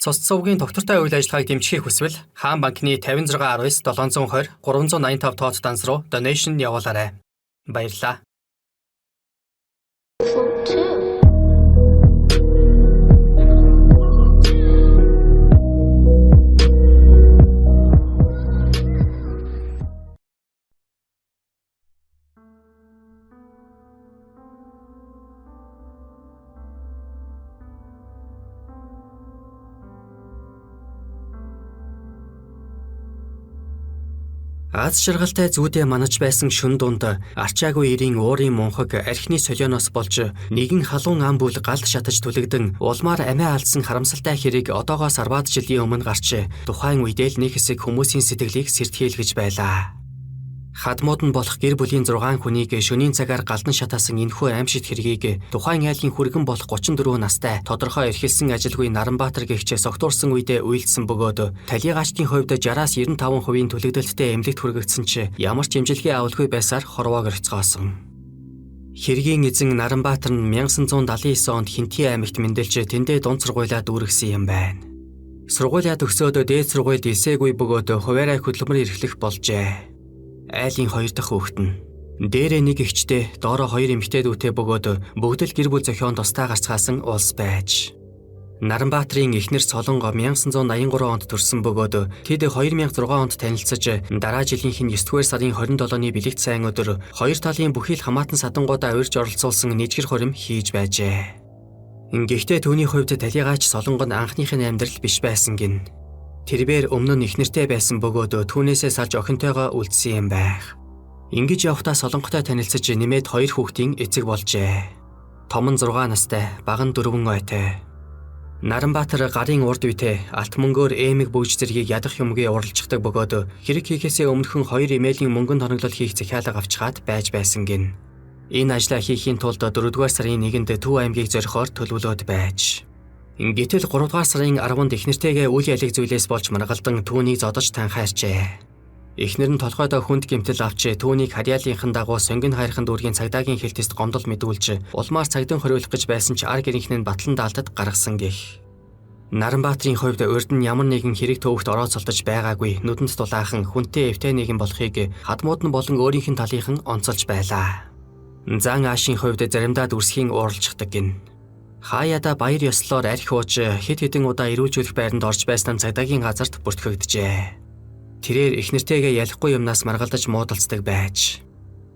Цус цувгийн доктортой үйл ажиллагааг дэмжихийг хүсвэл Хаан банкны 5619 720 385 тоот данс руу donation явуулаарай. Баярлалаа. Аз жаргалтай зүүдээ манаж байсан шүн дунд арчаагүй ирийн уурын мунхаг архины солионоос болж нэгэн халуун ам бүл галд шатаж түлэгдэн улмаар амиа алдсан харамсалтай хэрэг одоогоос 10 жилийн өмнө гарч тухайн үедээ л нэг хэсэг хүмүүсийн сэтгэлийг сэртхийлгэж байлаа. Хадмууд нь болох гэр бүлийн 6 хүнийг шөнийн цагаар галдан шатаасан энэхүү аимшигт хэргийг тухайн айлын хүргэн болох 34 настай тодорхой эрхэлсэн ажилгүй Наранбаатар гэгч согтуурсан үедээ үйлдсэн бөгөөд талигаачдын хувьд 60-95% түлэгдэлттэй эмнэлэгт хүргэгдсэн ч ямар ч имжилгээ авалгүй байсаар хорвоог орцгоосон. Хэргийн эзэн Наранбаатар нь 1979 онд Хинти аймагт мэндэлж тэндээ дунд сургуулиа дүүргэсэн юм байна. Сургуулиа төгсөөд дээд сургуульд илсээгүй бөгөөд хуваарай хөдөлмөр эрхлэх болжээ. Айлын 2 дахь хүүхэд нь дээрээ нэг эгчтэй доороо 2 эмэгтэй дүүтэй бөгөөд бүгд л гэр бүл зохион тустай гарцгаасан улс байж. Наранбаатарын эхнэр Солонго 1983 онд төрсэн бөгөөд тэд 2006 онд танилцж дараа жилийнх нь 9-р сарын 27-ны бэлэгт сайн өдөр хоёр талын бүхий л хамаатан садангуудаа урьж оролцуулсан нийтгэр хурим хийж байжээ. Гэхдээ түүний хувьд талигаач Солонго нь анхныхын амьдрал биш байсан гин. Тэрээр өмнө нь эхнэртэй байсан бөгөөд түүнээсээ салж охинтойгоо үлдсэн юм байх. Ингэж явхдаа Солонготой танилцж нэмээд 2 хүүхдийн эцэг болжээ. Том нь 6 настай, бага нь 4 ойтой. Наранбаатар гарын урд үедээ алт мөнгөөр эмэг бүүж зэргийг ядах юмгүй уралждаг бөгөөд хэрэг хийхээсээ өмнөхөн 2 эмээлийн мөнгөнд хоноглол хийх захиалга авчгаад байж байсан гин. Энэ ажлаа хийхийн тулд 4-р сарын 1-нд Төв аймгийг зорихоор төлөвлөд байж. Гэтэл 3-р сарын 10-нд эхнэртэйгээ үйл ялэг зүйлээс болж маргалдан түүнийг зодож танхаарчээ. Эхнэр нь толгойдоо хүнд гэмтэл авч түүнийг харьяалынхан дагуу сонгин хайрхан дүүргийн цагдаагийн хэлтэст гомдол мэдүүлж улмаар цагдын хориулах гэж байсан ч ар гэрийнхэн нь батлан даалтад гаргасан гэх. Наранбаатарын хувьд урд нь ямар нэгэн хэрэг төвөгт орооцолдож байгаагүй нүдэнд дулаахан хүнтэй эвтэй нэгэн болохыг хадмууд нь болон өөрийнх нь талийнхан онцолж байлаа. Зан аашийн хувьд заримдаа дүрсхийн ууралцдаг гин. Хаяада баяр ёслолоор архи ууж хэд хэдэн удаа ирүүлжүүлэх байранд орж байсан цагдаагийн газарт бүртгэгдэжээ. Тэрээр эхнэртэйгээ ялахгүй юмнаас маргалдаж муудалцдаг байж.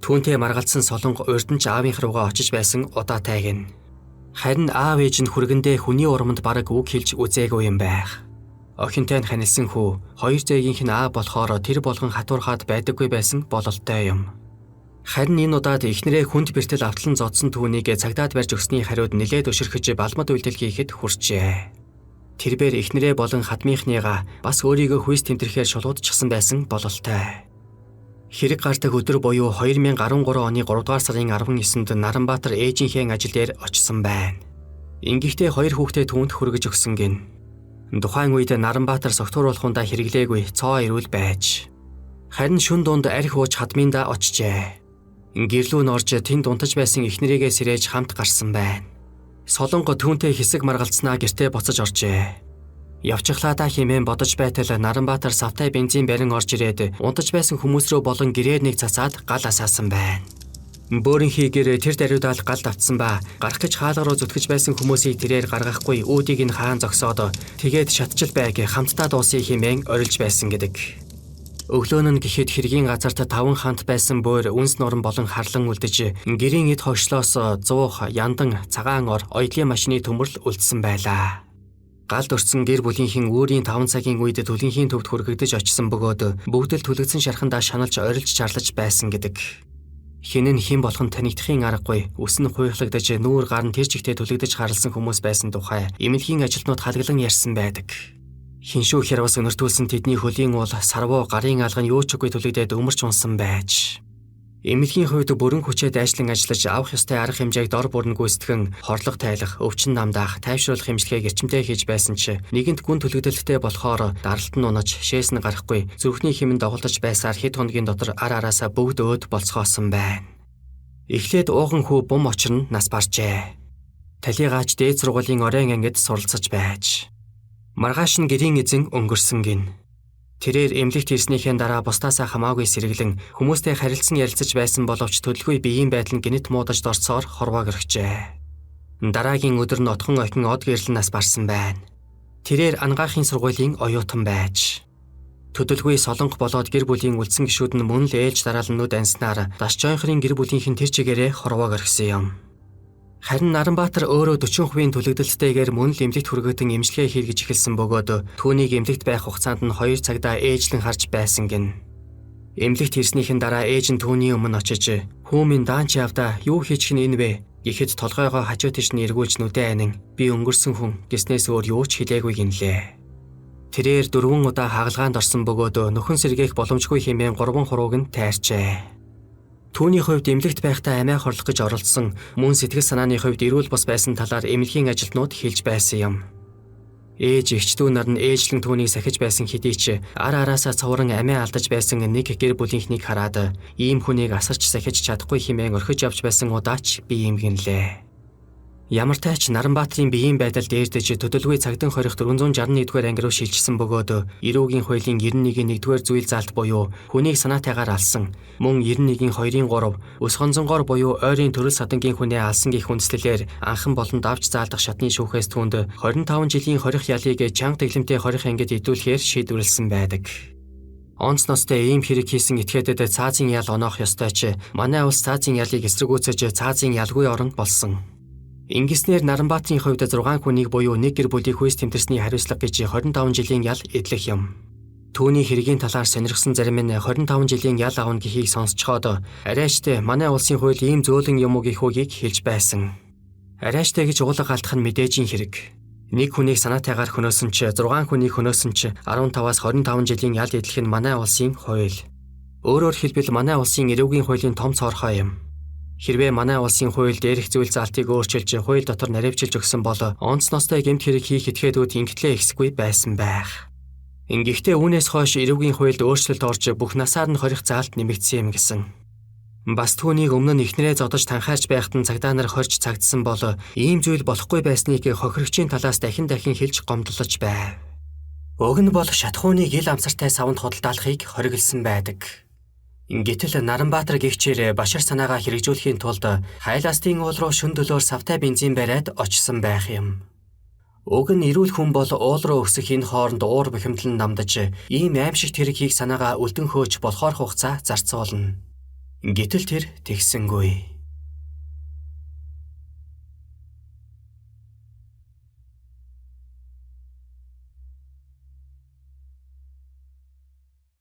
Түүнтэй маргалдсан Солонго урд нь ч аавынх руугаа очиж байсан удаатай гин. Харин аав ээж нь хүргэндээ хүний урамд бараг үг хэлж үзээгүй юм байх. Охинтой нь ханилсан хүү, хоёр зээгийнх нь аав болохоор тэр болгон хатуурхаад байдаггүй байсан бололтой юм. Харин энэ удаад эхнэрээ хүнд бэртэл авталан зодсон түүнийг цагдаад барьж өгсөний хариуд нэлээд өшөрхөж балмад үйлдэл хийхэд хүрчээ. Тэрээр эхнэрээ болон хадмынхныгаа бас өөрийгөө хүйс тэмтэрхээр шулуудчихсан байсан бололтой. Хэрэг гардаг өдөр буюу 2013 оны 3-р сарын 19-нд Наранбаатар ээжийнхээ ажил дээр очсон байна. Ингэхдээ 2 хүүхдээ түүнд хүргэж өгсөн гин. Тухайн үед Наранбаатар согтууруулахундаа хэрэглээгүй цоо ирүүл байж. Харин шүн дунд архи ууж хадминдаа очжээ. Гэрлүү нь орж тэнд унтаж байсан эхнэрийгээ сэрээж хамт гарсан байна. Солонго түүнтэй хэсэг маргалцснаа гэртээ буцаж оржээ. Явчихлаадаа хэмээн бодож байтал Наранбаатар савтай бензин барин орж ирээд унтаж байсан хүмүүс рүү болон гэрээр нэг цацаад гал асаасан байна. Бөөрийн хийгээр тэр даруйдаал галд автсан ба гарах гэж хаалга руу зүтгэж байсан хүмүүсийг тэрээр гаргахгүй үүдийг нь хаан зогсоод тэгээд шатчил байг хамтдаа дуусъя хэмээн орилж байсан гэдэг. Өглөөн нь гэхэд хэргийн газарт 5 хант байсан бөөр үнс нуран болон харлан үлдэж гэрийн эд хойшлоос 100 яндан цагаан ор оёдлын машины төмөрл үлдсэн байлаа. Галд өрсөн гэр бүлийнхэн үүрийн 5 цагийн үед түлэнхийн төвд хүргэгдэж очсон бөгөөд бүгд л түлэгдсэн шархандаа шаналж орилж чарлаж байсан гэдэг. Хэн нь хэн болох нь танигдахын аргагүй үс нь хуйхлагдаж нүүр гар нь тэр чигтээ түлэгдэж харалсан хүмүүс байсан тухай эмнэлгийн ажилтнууд халгалан ярьсан байдаг. Хиншүү хярвас өнөртүүлсэн тэдний хөлийн уул сарвуу гарын алга нь юу ч үгүй түлэгдээд өмөрч унсан байж. Эмнэлгийн хувьд бүрэн хүчээр дайшлан ажиллаж авах ёстой арга хэмжээг дор бүрэн гүйцэтгэн хорлох тайлах, өвчин намдаах, тайвшруулах хэмжлэгээ гэрчимтэй хийж байсан ч нэгэнт гүн түлэгдэлттэй болохоор даралт нь унаж, шээс нь гарахгүй, зүрхний хэмэнд доголдож байсаар хэд хоногийн дотор ар араасаа бүгд өөд болцгоосон байна. Эхлээд ууган хүү бум очир нь нас баржээ. Талигаач дээд сургуулийн оройн ангид суралцаж байж. Маргааш нь гэрийн эзэн өнгөрсөн гин. Тэрээр эмнэлэгт ирснийхээ дараа бусдаасаа хамаагүй сэргэлэн хүмүүстэй харилцан ярилцаж байсан боловч төлөвгүй биеийн байдал нь гинэт муудаж дорцоор хорвоо гэрчээ. Дараагийн өдөр нь отхон охин од гэрлэн нас барсан байна. Тэрээр ангаахын сургуулийн оюутан байж төдөлгүй солонго болоод гэр бүлийн үлдсэн гишүүд нь мөн л ээлж дараалнууд анснаар даш жонхрын гэр бүлийнхэн тэр чигээрээ хорвоо гэрхсэн юм. Харин Наранбаатар өөрөө 40% төлөгдөлттэйгээр мөн л эмнэлэгт хүргэтэн эмчилгээ хийлгэж эхэлсэн бөгөөд түүнийг эмнэлэгт байх хугацаанд нь 2 цагдаа ээжлэн харж байсан гин. Эмнэлэгт ирснийхэн дараа ээж нь түүний өмнө очиж "Хүүмийн даанч явдаа юу хийчих нь энэ вэ?" гэхэд толгойгоо хажуу тийш нь эргүүлж нүдэн анин "Би өнгөрсөн хүн" гэснээс өөр юу ч хэлээгүй гинлээ. Тэрээр 4 удаа хагалгаанд орсон бөгөөд нөхөн сэргээх боломжгүй хэмээн 3 хурууг нь тайрчээ. Түүний хувьд эмнэлэгт байхдаа амиа хорлох гэж оролдсон мөн сэтгэл санааны хувьд эрүүл бус байсан талаар эмнэлгийн ажилтнууд хэлж байсан юм. Ээж эгчдүү нар нь ээжлэн түүнийг сахиж байсан хэдий ч ар араасаа цувран амиа алдаж байсан нэг гэр бүлийнхнийг хараад ийм хүнийг асарч сахиж чадахгүй хэмээн орхиж явж байсан удаач би эмгэнлээ. Ямар тач Наранбаатарын биеийн байдал дээрдэж төдөлгүй цагдын хорих 461-р анги руу шилжсэн бөгөөд эрүүгийн хуулийн 91-ийн 1-р зүйл заалт буюу хүнийг санаатайгаар алсан, мөн 91-ийн 2-ын 3 өс хонзонгоор буюу ойрын төрөл садангийн хүнээ алсан гэх үндслэлээр анхан болонд авч заалдах шатны шүүхээс түүнд 25 жилийн хорих ялыг чанга тэглэмтэй хорих ангид идүүлэхээр шийдвэрлсэн байдаг. Онц ностой ийм хэрэг хийсэн этгээдэд цаазын ял оноох ёстой ч манай улс цаазын ялыг эсэргүүцэж цаазын ялгүй орн болсон. Ингэснээр Наранбаатарын хувьд 6 хүнийг буюу нэг гэр бүлийг хүйс тэмдэрсний хариуцлага гэж 25 жилийн ял эдлэх юм. Түүний хэргийн талаар сонирхсан зарим нь 25 жилийн ял авна гэхийг сонсцоход арайчтай манай улсын хууль ийм зөөлөн юм уу гэх үгийг хэлж байсан. Арайчтай гэж уулга алдах нь мэдээжийн хэрэг. Нэг хүнийг санаатайгаар хөнөөсөн ч 6 хүнийг хөнөөсөн ч 15-аас 25 жилийн ял эдлэх нь манай улсын хууль. Өөрөөр хэлбэл манай улсын эрүүгийн хуулийн том цорхой юм. Хэрвээ манай улсын хууль дээрх зүйл заалтыг өөрчилж хууль дотор наривчилж өгсөн бол онц ностой гэмт хэрэг хийх этгээдүүд ингэтлээ ихсгүй байсан байх. Ингэхдээ үүнээс хойш эрүүгийн хуульд өөрчлөлт орж бүх насаар нь хорих заалт нэмэгдсэн юм гэсэн. Бас түүнийг өмнө нь эхнэрээ зодож танхаарч байхад нь цагдаа нар хорж цагдсан бол ийм зүйл болохгүй байсныг хохирогчийн талаас дахин хэлж гомдлож байв. Уг нь бол шатхууны гил амсартай савнд худалдаалахыг хориглосон байдаг. Гэтэл Наранбаатар гэгчээр башар санаагаа хэрэгжүүлэхийн тулд хайлаастын уул руу шөнө дөлөөр савтай бензин бариад очсон байх юм. Уг нь эрүүл хүн бол уул руу өсөх энэ хооронд уур бухимдал нь намдаж ийм аимшигт хэрэг хийх санаагаа үлдэн хөөж болохоор хугацаа зарцуулна. Гэтэл тэр тэгсэнгүй.